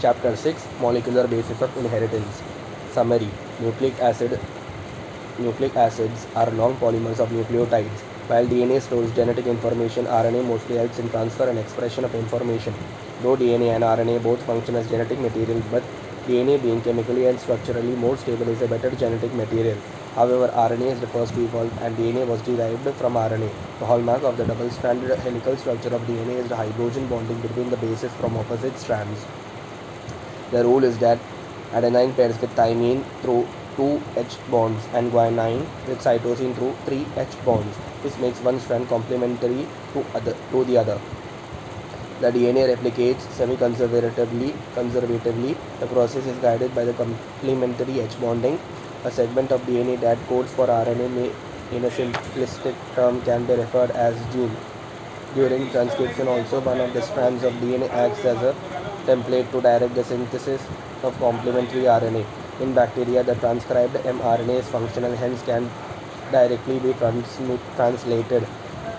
Chapter 6 Molecular Basis of Inheritance. Summary. Nucleic acids are long polymers of nucleotides. While DNA stores genetic information, RNA mostly helps in transfer and expression of information. Though DNA and RNA both function as genetic material, but DNA, being chemically and structurally more stable, is a better genetic material. However, RNA is the first to evolve and DNA was derived from RNA. The hallmark of the double-stranded helical structure of DNA is the hydrogen bonding between the bases from opposite strands. The rule is that adenine pairs with thymine through 2H bonds and guanine with cytosine through 3H bonds. This makes one strand complementary to the other. The DNA replicates semi-conservatively. The process is guided by the complementary H bonding. A segment of DNA that codes for RNA may, in a simplistic term, can be referred as gene. During transcription also, one of the strands of DNA acts as a template to direct the synthesis of complementary RNA. In bacteria, the transcribed mRNA is functional, hence can directly be translated.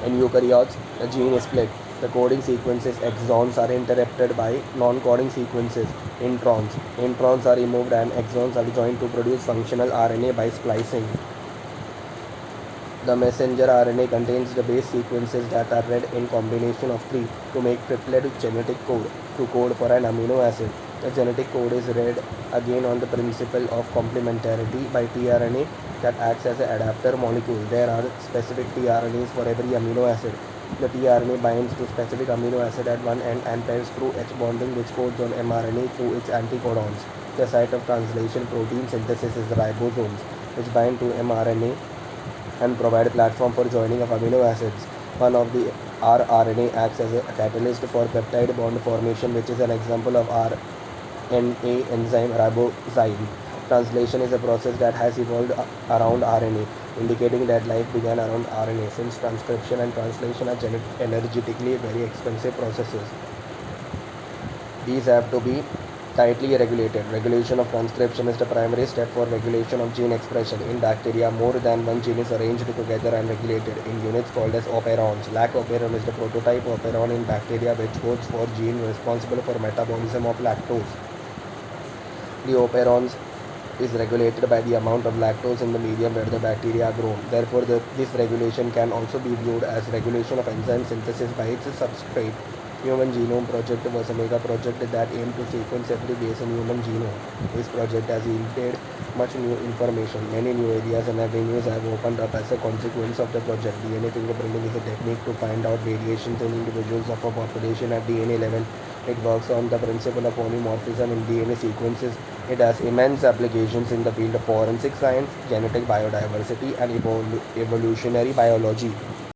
In eukaryotes, the gene is split. The coding sequences exons are interrupted by non-coding sequences, introns. Introns are removed and exons are joined to produce functional RNA by splicing. The messenger RNA contains the base sequences that are read in combination of 3 to make triplet genetic code to code for an amino acid. The genetic code is read again on the principle of complementarity by tRNA that acts as an adapter molecule. There are specific tRNAs for every amino acid. The tRNA binds to specific amino acid at one end and pairs through H bonding, which codes on mRNA through its anticodons. The site of translation protein synthesis is ribosomes, which bind to mRNA and provide a platform for joining of amino acids. One of the rRNA acts as a catalyst for peptide bond formation, which is an example of RNA enzyme ribozyme. Translation is a process that has evolved around RNA, indicating that life began around RNA, since transcription and translation are energetically very expensive processes. These have to be tightly regulated. Regulation of transcription is the primary step for regulation of gene expression. In bacteria, more than one gene is arranged together and regulated in units called as operons. Lac operon is the prototype operon in bacteria, which codes for gene responsible for metabolism of lactose. The operons is regulated by the amount of lactose in the medium where the bacteria are grown. Therefore, this regulation can also be viewed as regulation of enzyme synthesis by its substrate. Human Genome Project was a mega project that aimed to sequence every base in human genome. This project has yielded much new information. Many new areas and avenues have opened up as a consequence of the project. DNA fingerprinting is a technique to find out variations in individuals of a population at DNA level. It works on the principle of polymorphism in DNA sequences. It has immense applications in the field of forensic science, genetic biodiversity, and evolutionary biology.